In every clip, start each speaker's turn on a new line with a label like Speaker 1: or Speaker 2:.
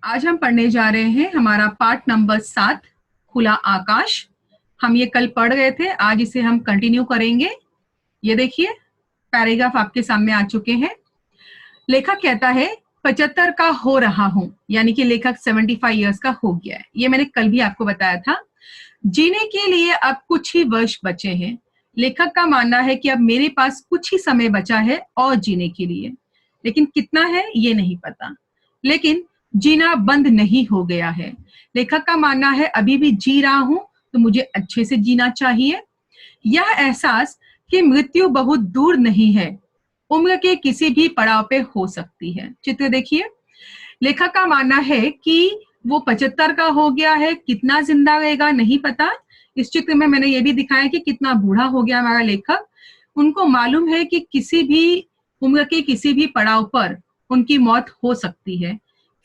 Speaker 1: आज हम पढ़ने जा रहे हैं हमारा पार्ट नंबर 7 खुला आकाश। हम ये कल पढ़ गए थे, आज इसे हम कंटिन्यू करेंगे। ये देखिए पैराग्राफ आपके सामने आ चुके हैं। लेखक कहता है 75 का हो रहा हूं, यानी कि लेखक 75 इयर्स का हो गया है। ये मैंने कल भी आपको बताया था। जीने के लिए अब कुछ ही वर्ष बचे हैं। लेखक का मानना है कि अब मेरे पास कुछ ही समय बचा है और जीने के लिए, लेकिन कितना है ये नहीं पता। लेकिन जीना बंद नहीं हो गया है। लेखक का मानना है अभी भी जी रहा हूं तो मुझे अच्छे से जीना चाहिए। यह एहसास कि मृत्यु बहुत दूर नहीं है, उम्र के किसी भी पड़ाव पे हो सकती है। चित्र देखिए, लेखक का मानना है कि वो 75 का हो गया है, कितना जिंदा रहेगा नहीं पता। इस चित्र में मैंने ये भी दिखाया कि कितना बूढ़ा हो गया हमारा लेखक। उनको मालूम है कि किसी भी उम्र के किसी भी पड़ाव पर उनकी मौत हो सकती है,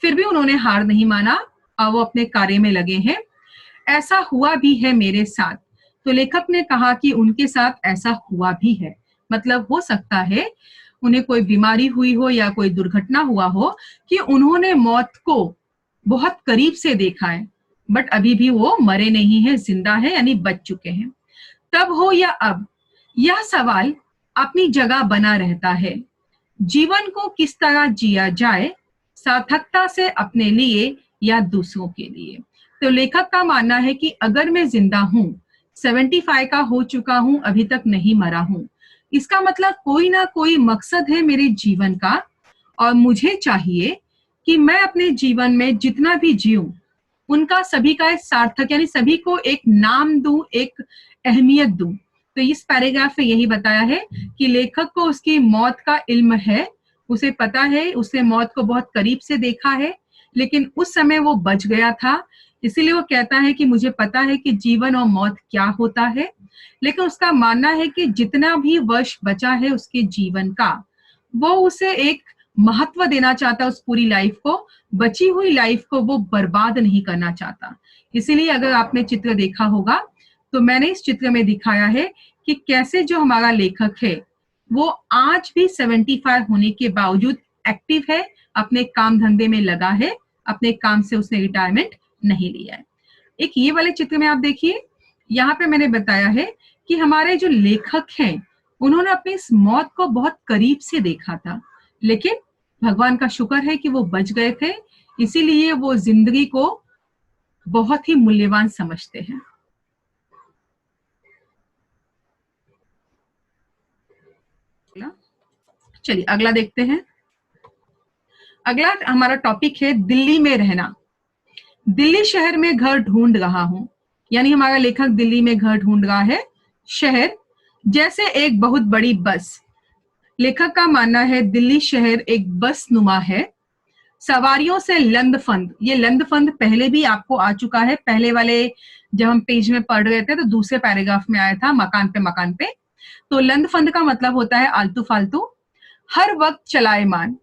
Speaker 1: फिर भी उन्होंने हार नहीं माना और वो अपने कार्य में लगे हैं। ऐसा हुआ भी है मेरे साथ। तो लेखक ने कहा कि उनके साथ ऐसा हुआ भी है, मतलब हो सकता है उन्हें कोई बीमारी हुई हो या कोई दुर्घटना हुआ हो कि उन्होंने मौत को बहुत करीब से देखा है, बट अभी भी वो मरे नहीं है, जिंदा है, यानी बच चुके हैं। तब हो या अब, यह सवाल अपनी जगह बना रहता है। जीवन को किस तरह जिया जाए, सार्थकता से अपने लिए या दूसरों के लिए। तो लेखक का मानना है कि अगर मैं जिंदा हूं, 75 का हो चुका हूं, अभी तक नहीं मरा हूं, इसका मतलब कोई ना कोई मकसद है मेरे जीवन का, और मुझे चाहिए कि मैं अपने जीवन में जितना भी जीऊं उनका सभी का एक सार्थक, यानी सभी को एक नाम दूं, एक अहमियत दूं। तो इस पैराग्राफ में यही बताया है कि लेखक को उसकी मौत का इल्म है, उसे पता है, उसने मौत को बहुत करीब से देखा है, लेकिन उस समय वो बच गया था। इसीलिए वो कहता है कि मुझे पता है कि जीवन और मौत क्या होता है, लेकिन उसका मानना है कि जितना भी वर्ष बचा है उसके जीवन का, वो उसे एक महत्व देना चाहता है उस पूरी लाइफ को, बची हुई लाइफ को वो बर्बाद नहीं करना चाहता। इसीलिए अगर आपने चित्र देखा होगा तो मैंने इस चित्र में दिखाया है कि कैसे जो हमारा लेखक है वो आज भी 75 होने के बावजूद एक्टिव है, अपने काम धंधे में लगा है, अपने काम से उसने रिटायरमेंट नहीं लिया है। एक ये वाले चित्र में आप देखिए, यहाँ पे मैंने बताया है कि हमारे जो लेखक हैं उन्होंने अपनी इस मौत को बहुत करीब से देखा था, लेकिन भगवान का शुक्र है कि वो बच गए थे, इसीलिए वो जिंदगी को बहुत ही मूल्यवान समझते हैं। चलिए अगला देखते हैं। अगला हमारा टॉपिक है दिल्ली में रहना। दिल्ली शहर में घर ढूंढ रहा हूं, यानी हमारा लेखक दिल्ली में घर ढूंढ रहा है। शहर जैसे एक बहुत बड़ी बस। लेखक का मानना है दिल्ली शहर एक बस नुमा है, सवारियों से लंदफंद। ये लंदफंद पहले भी आपको आ चुका है, पहले वाले जब हम पेज में पढ़ रहे थे तो दूसरे पैराग्राफ में आया था, मकान पे मकान पे। तो लंदफंद का मतलब होता है आलतू फालतू। हर वक्त चलायमान,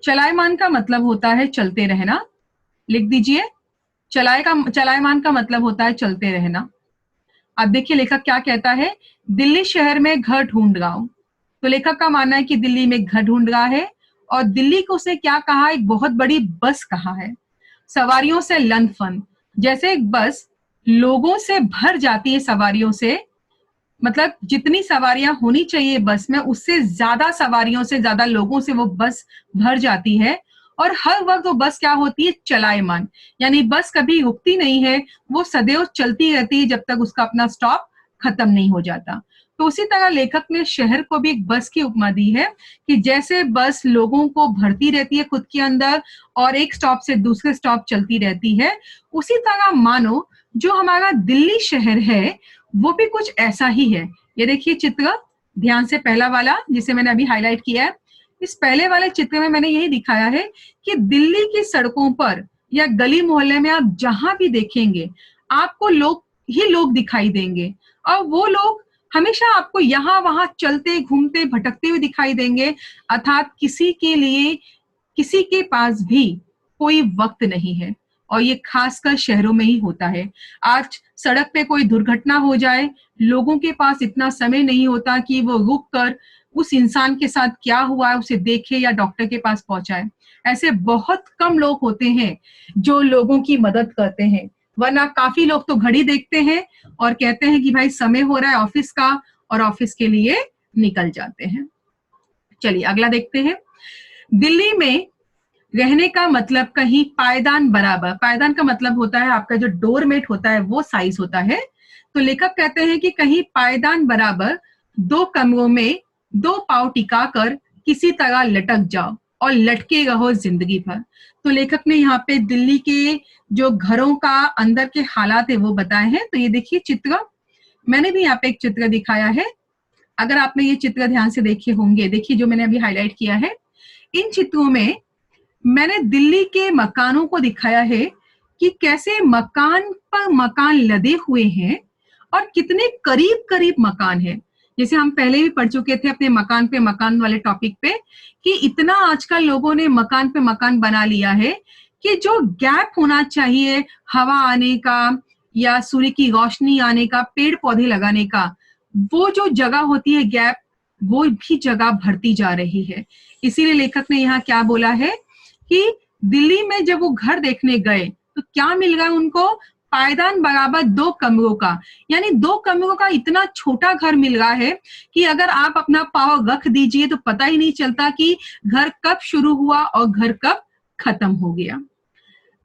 Speaker 1: चलायमान का मतलब होता है चलते रहना। लिख दीजिए, चलायमान का मतलब होता है चलते रहना। अब देखिए लेखक क्या कहता है, दिल्ली शहर में घर ढूंढ रहा हूं। तो लेखक का मानना है कि दिल्ली में घर ढूंढ रहा है, और दिल्ली को उसने क्या कहा, एक बहुत बड़ी बस कहा है। सवारियों से लंदफंद, जैसे एक बस लोगों से भर जाती है, सवारियों से, मतलब जितनी सवारियां होनी चाहिए बस में उससे ज्यादा सवारियों से, ज्यादा लोगों से वो बस भर जाती है। और हर वक्त वो बस क्या होती है, चलायमान, यानी बस कभी रुकती नहीं है, वो सदैव चलती रहती है जब तक उसका अपना स्टॉप खत्म नहीं हो जाता। तो उसी तरह लेखक ने शहर को भी एक बस की उपमा दी है कि जैसे बस लोगों को भरती रहती है खुद के अंदर और एक स्टॉप से दूसरे स्टॉप चलती रहती है, उसी तरह मानो जो हमारा दिल्ली शहर है वो भी कुछ ऐसा ही है। ये देखिए चित्र ध्यान से, पहला वाला जिसे मैंने अभी हाईलाइट किया है, इस पहले वाले चित्र में मैंने यही दिखाया है कि दिल्ली की सड़कों पर या गली मोहल्ले में आप जहां भी देखेंगे आपको लोग ही लोग दिखाई देंगे, और वो लोग हमेशा आपको यहाँ वहां चलते घूमते भटकते हुए दिखाई देंगे, अर्थात किसी के लिए किसी के पास भी कोई वक्त नहीं है। और ये खासकर शहरों में ही होता है। आज सड़क पे कोई दुर्घटना हो जाए, लोगों के पास इतना समय नहीं होता कि वो रुक कर उस इंसान के साथ क्या हुआ है उसे देखे या डॉक्टर के पास पहुंचाए। ऐसे बहुत कम लोग होते हैं जो लोगों की मदद करते हैं, वरना काफी लोग तो घड़ी देखते हैं और कहते हैं कि भाई समय हो रहा है ऑफिस का, और ऑफिस के लिए निकल जाते हैं। चलिए अगला देखते हैं। दिल्ली में रहने का मतलब कहीं पायदान बराबर, पायदान का मतलब होता है आपका जो डोरमेट होता है वो साइज होता है। तो लेखक कहते हैं कि कहीं पायदान बराबर 2 कमरों में 2 पांव टिका कर किसी तरह लटक जाओ और लटके रहो जिंदगी भर। तो लेखक ने यहाँ पे दिल्ली के जो घरों का अंदर के हालात है वो बताए हैं। तो ये देखिए चित्र, मैंने भी यहाँ पे एक चित्र दिखाया है। अगर आपने ये चित्र ध्यान से देखे होंगे, देखिए जो मैंने अभी हाईलाइट किया है, इन चित्रों में मैंने दिल्ली के मकानों को दिखाया है कि कैसे मकान पर मकान लदे हुए हैं और कितने करीब करीब मकान है। जैसे हम पहले भी पढ़ चुके थे अपने मकान पे मकान वाले टॉपिक पे कि इतना आजकल लोगों ने मकान पे मकान बना लिया है कि जो गैप होना चाहिए हवा आने का या सूर्य की रोशनी आने का, पेड़ पौधे लगाने का, वो जो जगह होती है गैप, वो भी जगह भरती जा रही है। इसीलिए लेखक ने यहाँ क्या बोला है कि दिल्ली में जब वो घर देखने गए तो क्या मिल गया उनको, पायदान बराबर 2 कमरों का, यानी 2 कमरों का इतना छोटा घर मिल रहा है कि अगर आप अपना पाँव रख दीजिए तो पता ही नहीं चलता कि घर कब शुरू हुआ और घर कब खत्म हो गया।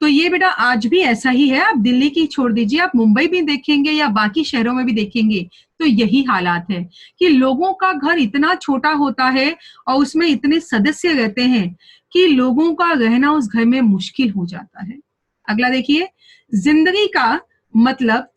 Speaker 1: तो ये बेटा आज भी ऐसा ही है। आप दिल्ली की छोड़ दीजिए, आप मुंबई भी देखेंगे या बाकी शहरों में भी देखेंगे तो यही हालात है कि लोगों का घर इतना छोटा होता है और उसमें इतने सदस्य रहते हैं कि लोगों का रहना उस घर में मुश्किल हो जाता है। अगला देखिए, जिंदगी का मतलब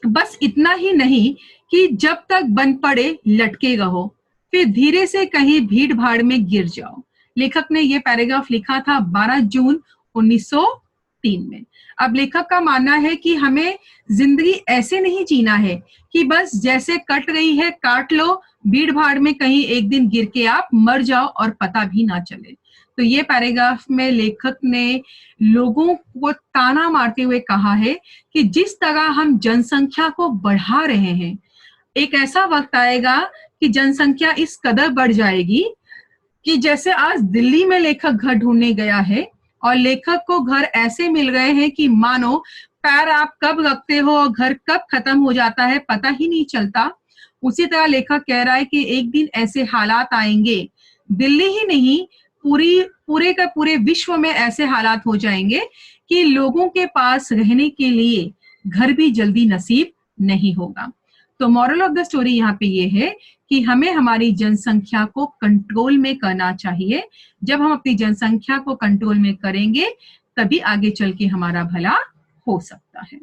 Speaker 1: बस इतना ही नहीं कि जब तक बन पड़े लटके रहो, फिर धीरे से कहीं भीड़ भाड़ में गिर जाओ। लेखक ने यह पैराग्राफ लिखा था 12 जून 1903 में। अब लेखक का मानना है कि हमें जिंदगी ऐसे नहीं जीना है कि बस जैसे कट रही है काट लो, भीड़ भाड़ में कहीं एक दिन गिर के आप मर जाओ और पता भी ना चले। तो ये पैराग्राफ में लेखक ने लोगों को ताना मारते हुए कहा है कि जिस तरह हम जनसंख्या को बढ़ा रहे हैं, एक ऐसा वक्त आएगा कि जनसंख्या इस कदर बढ़ जाएगी कि जैसे आज दिल्ली में लेखक घर ढूंढने गया है और लेखक को घर ऐसे मिल गए हैं कि मानो पैर आप कब रखते हो और घर कब खत्म हो जाता है पता ही नहीं चलता। उसी तरह लेखक कह रहा है कि एक दिन ऐसे हालात आएंगे, दिल्ली ही नहीं पूरे का पूरे विश्व में ऐसे हालात हो जाएंगे कि लोगों के पास रहने के लिए घर भी जल्दी नसीब नहीं होगा। तो मॉरल ऑफ द स्टोरी यहाँ पे ये है कि हमें हमारी जनसंख्या को कंट्रोल में करना चाहिए। जब हम अपनी जनसंख्या को कंट्रोल में करेंगे तभी आगे चल के हमारा भला हो सकता है।